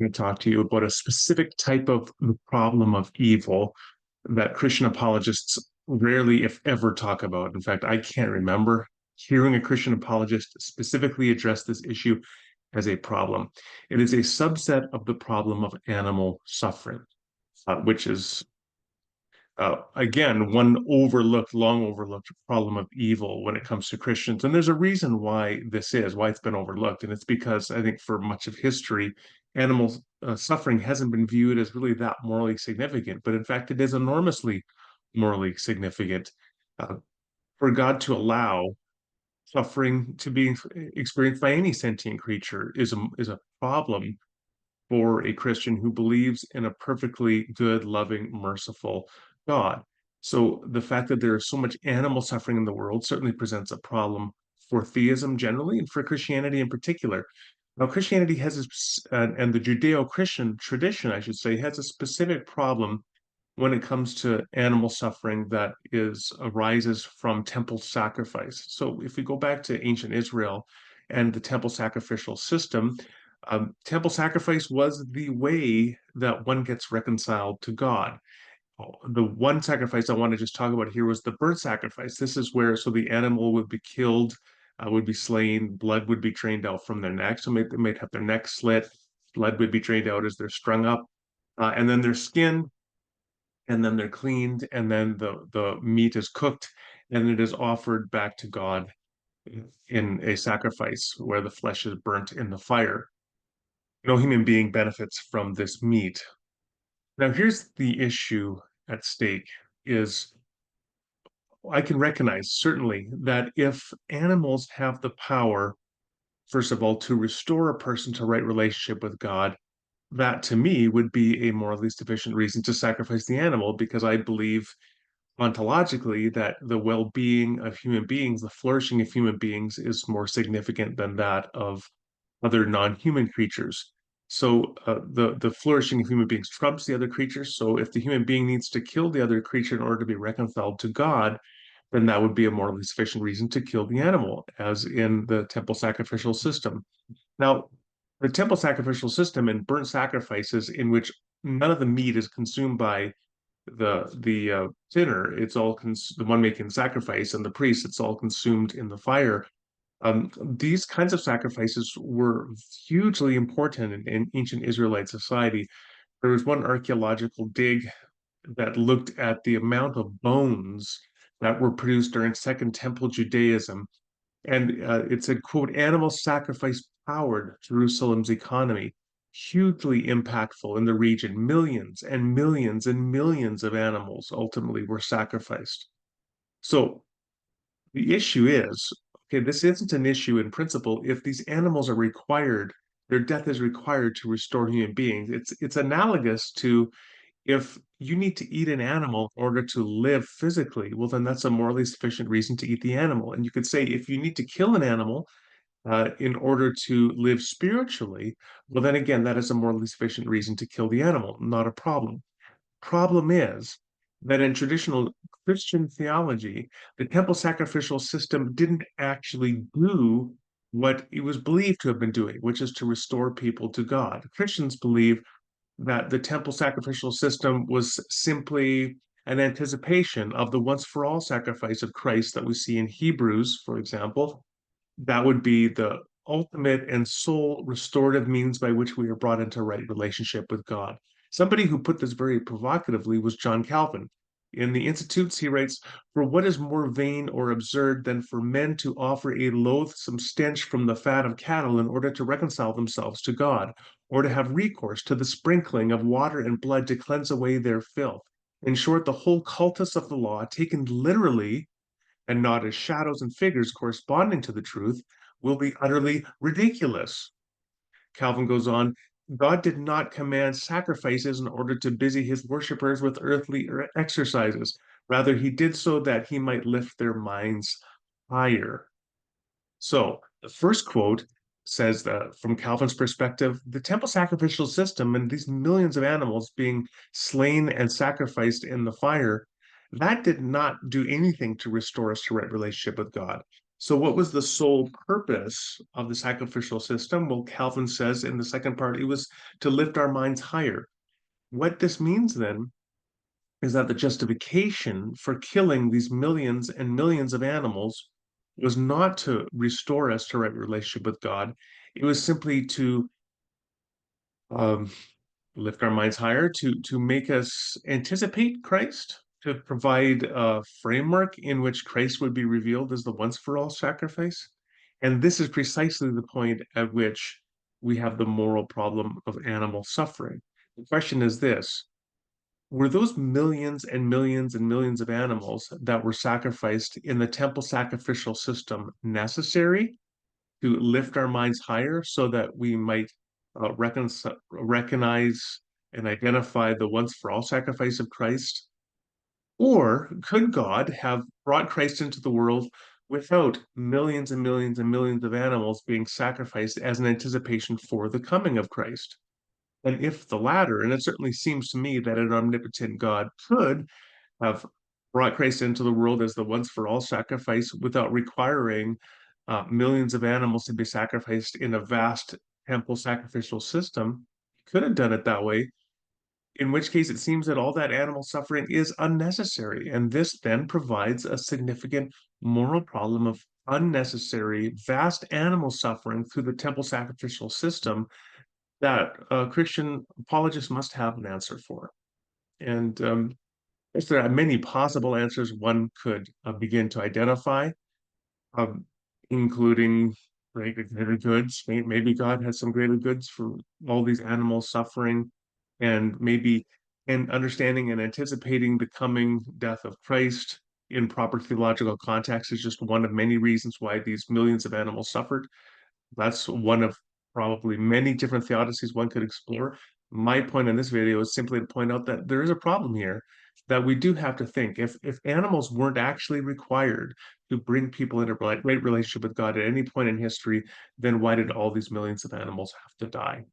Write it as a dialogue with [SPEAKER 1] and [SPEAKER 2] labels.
[SPEAKER 1] going to talk to you about a specific type of the problem of evil that Christian apologists rarely, if ever, talk about. In fact, I can't remember hearing a Christian apologist specifically address this issue as a problem. It is a subset of the problem of animal suffering, which is again, one overlooked, long overlooked problem of evil when it comes to Christians. And there's a reason why this is, why it's been overlooked. And it's because I think for much of history, animal suffering hasn't been viewed as really that morally significant. But in fact, it is enormously morally significant. Uh, for God to allow suffering to be experienced by any sentient creature is a problem for a Christian who believes in a perfectly good, loving, merciful God. So the fact that there is so much animal suffering in the world certainly presents a problem for theism generally and for Christianity in particular. Now, Christianity has, and the Judeo-Christian tradition, I should say, has a specific problem when it comes to animal suffering that arises from temple sacrifice. So if we go back to ancient Israel and the temple sacrificial system, temple sacrifice was the way that one gets reconciled to God. The one sacrifice I want to just talk about here was the burnt sacrifice. This is where, so the animal would be killed, would be slain, blood would be drained out from their neck. So they might have their neck slit, blood would be drained out as they're strung up, and then their skin, and then they're cleaned, and then the meat is cooked, and it is offered back to God in a sacrifice where the flesh is burnt in the fire. No human being benefits from this meat. Now, here's the issue at stake is I can recognize certainly that if animals have the power, first of all, to restore a person to right relationship with God, that to me would be a morally sufficient reason to sacrifice the animal because I believe ontologically that the well-being of human beings, the flourishing of human beings is more significant than that of other non-human creatures. So the flourishing of human beings trumps the other creatures. So if the human being needs to kill the other creature in order to be reconciled to God, then that would be a morally sufficient reason to kill the animal, as in the temple sacrificial system. Now, the temple sacrificial system and burnt sacrifices in which none of the meat is consumed by the sinner, it's all the one making the sacrifice and the priest, it's all consumed in the fire. These kinds of sacrifices were hugely important in ancient Israelite society. There was one archaeological dig that looked at the amount of bones that were produced during Second Temple Judaism. And it said, quote, animal sacrifice powered Jerusalem's economy, hugely impactful in the region. Millions and millions and millions of animals ultimately were sacrificed. So the issue is, okay, this isn't an issue in principle if these animals are required, their death is required to restore human beings. It's analogous to if you need to eat an animal in order to live physically, well, then that's a morally sufficient reason to eat the animal. And you could say if you need to kill an animal in order to live spiritually, well, then again, that is a morally sufficient reason to kill the animal, not a problem. Problem is that in traditional Christian theology, the temple sacrificial system didn't actually do what it was believed to have been doing, which is to restore people to God. Christians believe that the temple sacrificial system was simply an anticipation of the once for all sacrifice of Christ that we see in Hebrews, for example. That would be the ultimate and sole restorative means by which we are brought into right relationship with God. Somebody who put this very provocatively was John Calvin. In the Institutes, he writes, for what is more vain or absurd than for men to offer a loathsome stench from the fat of cattle in order to reconcile themselves to God, or to have recourse to the sprinkling of water and blood to cleanse away their filth? In short, the whole cultus of the law, taken literally, and not as shadows and figures corresponding to the truth, will be utterly ridiculous. Calvin goes on, God did not command sacrifices in order to busy his worshippers with earthly exercises. Rather, he did so that he might lift their minds higher. So, the first quote says that from Calvin's perspective, the temple sacrificial system and these millions of animals being slain and sacrificed in the fire, that did not do anything to restore us to right relationship with God. So, what was the sole purpose of the sacrificial system? Well, Calvin says in the second part, it was to lift our minds higher. What this means then is that the justification for killing these millions and millions of animals was not to restore us to right relationship with God. It was simply to um, lift our minds higher, to make us anticipate Christ, to provide a framework in which Christ would be revealed as the once for all sacrifice. And this is precisely the point at which we have the moral problem of animal suffering. The question is this: were those millions and millions and millions of animals that were sacrificed in the temple sacrificial system necessary to lift our minds higher so that we might recognize and identify the once for all sacrifice of Christ? Or could God have brought Christ into the world without millions and millions and millions of animals being sacrificed as an anticipation for the coming of Christ? And if the latter, and it certainly seems to me that an omnipotent God could have brought Christ into the world as the once for all sacrifice without requiring millions of animals to be sacrificed in a vast temple sacrificial system. He could have done it that way, in which case it seems that all that animal suffering is unnecessary. And this then provides a significant moral problem of unnecessary, vast animal suffering through the temple sacrificial system that Christian apologists must have an answer for. And yes, there are many possible answers one could begin to identify, um, including greater goods. Maybe God has some greater goods for all these animals suffering, and maybe in understanding and anticipating the coming death of Christ in proper theological context is just one of many reasons why these millions of animals suffered. That's one of probably many different theodicies one could explore. My point in this video is simply to point out that there is a problem here that we do have to think. If animals weren't actually required to bring people into right relationship with God at any point in history, then why did all these millions of animals have to die?